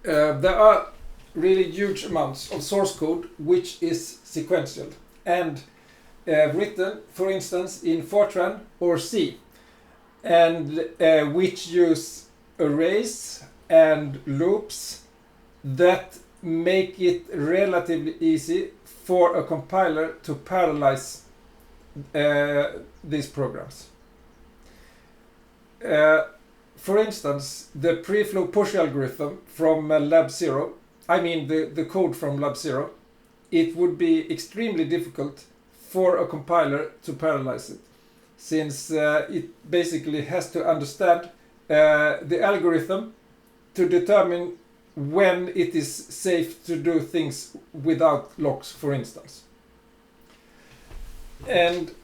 there are really huge amounts of source code which is sequential and written, for instance, in Fortran or C, and which use arrays and loops that make it relatively easy for a compiler to parallelize these programs. For instance, the preflow push algorithm from Lab 0, I mean the code from Lab 0, it would be extremely difficult for a compiler to parallelize it, since it basically has to understand the algorithm to determine when it is safe to do things without locks, for instance. And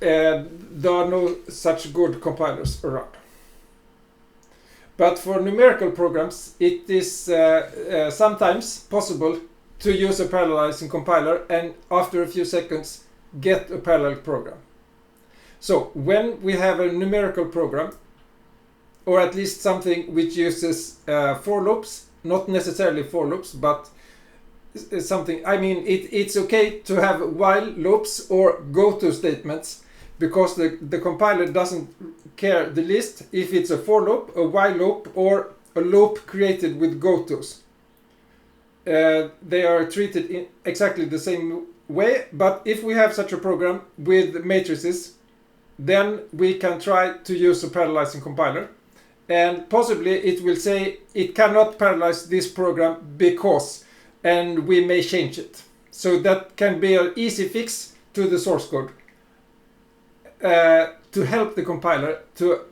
there are no such good compilers around. But for numerical programs, it is sometimes possible to use a parallelizing compiler and after a few seconds get a parallel program. So when we have a numerical program, or at least something which uses for loops, not necessarily for loops, but something, I mean, it's okay to have while loops or goto statements, because the compiler doesn't care the least if it's a for loop, a while loop, or a loop created with gotos. They are treated in exactly the same way, but if we have such a program with matrices, then we can try to use a parallelizing compiler, and possibly it will say it cannot parallelize this program because, and we may change it. So that can be an easy fix to the source code to help the compiler to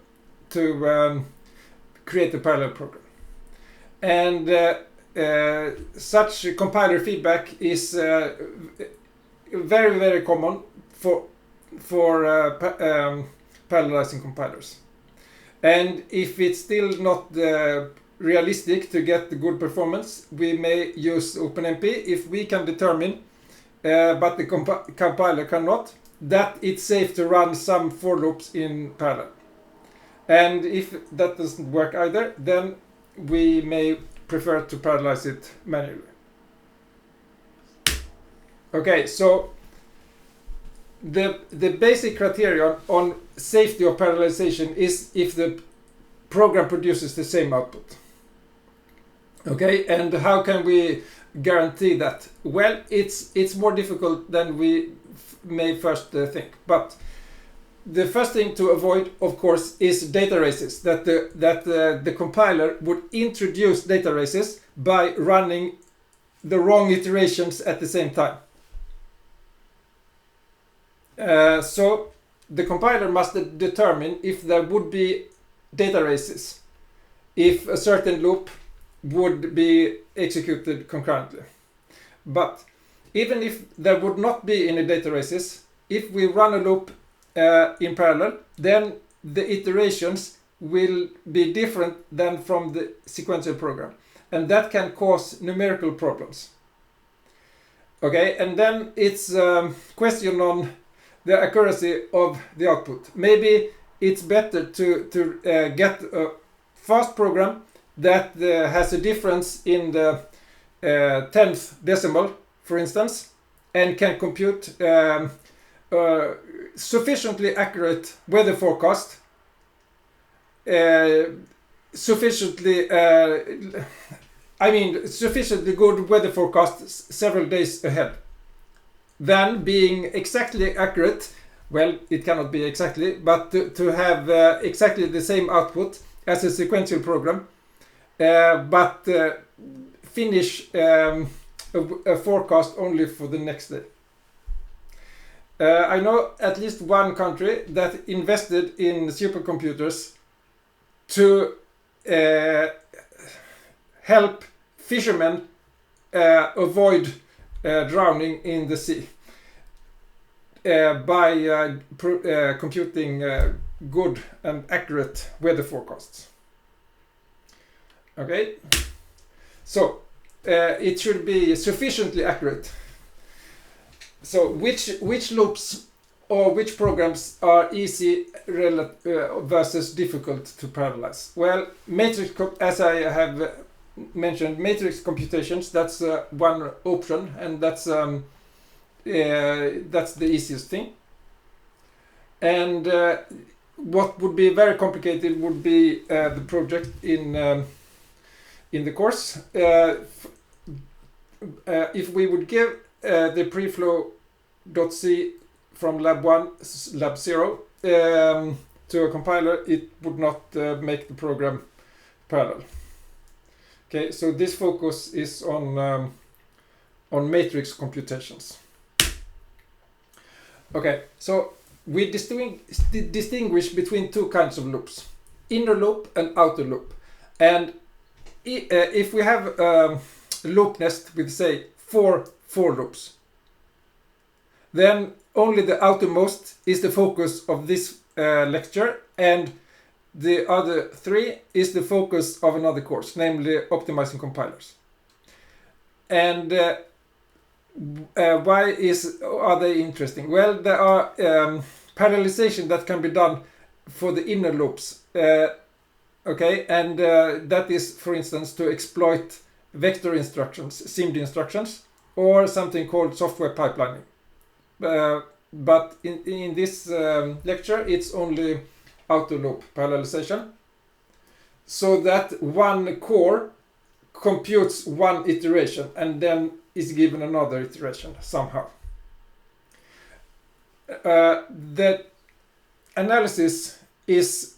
create a parallel program. And such compiler feedback is very, very common for parallelizing compilers. And if it's still not realistic to get the good performance, we may use OpenMP if we can determine, but the compiler cannot, that it's safe to run some for loops in parallel. And if that doesn't work either, then we may prefer to parallelize it manually. Okay, so the basic criterion on safety of parallelization is if the program produces the same output. Okay, and how can we guarantee that? Well, it's more difficult than we may first think. But the first thing to avoid, of course, is data races. That the compiler would introduce data races by running the wrong iterations at the same time. So the compiler must determine if there would be data races, if a certain loop would be executed concurrently. But even if there would not be any data races, if we run a loop in parallel, then the iterations will be different than from the sequential program, and that can cause numerical problems. Okay, and then it's a question on the accuracy of the output. Maybe it's better to get a fast program that has a difference in the 10th decimal, for instance, and can compute sufficiently accurate weather forecast, sufficiently good weather forecast several days ahead, than being exactly accurate. Well, it cannot be exactly, but to have exactly the same output as a sequential program, but finish a forecast only for the next day. I know at least one country that invested in supercomputers to help fishermen avoid drowning in the sea by computing good and accurate weather forecasts. Okay, so it should be sufficiently accurate. So which loops or which programs are easy versus difficult to parallelize? Well, matrix, as I have mentioned matrix computations. That's one option, and that's the easiest thing. And what would be very complicated would be the project in the course. If we would give the preflow.c from lab 1, lab 0 to a compiler, it would not make the program parallel. Okay, so this focus is on matrix computations. Okay, so we distinguish between two kinds of loops, inner loop and outer loop. And if we have a loop nest with, say, four loops, then only the outermost is the focus of this lecture, and the other 3 is the focus of another course, namely optimizing compilers. And why are they interesting? Well, there are parallelization that can be done for the inner loops. Okay, and that is, for instance, to exploit vector instructions, SIMD instructions, or something called software pipelining. But in this lecture, it's only outer loop parallelization, so that one core computes one iteration and then is given another iteration somehow. The analysis is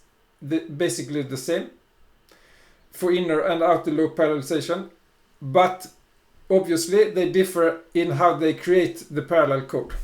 basically the same for inner and outer loop parallelization, but obviously they differ in how they create the parallel code.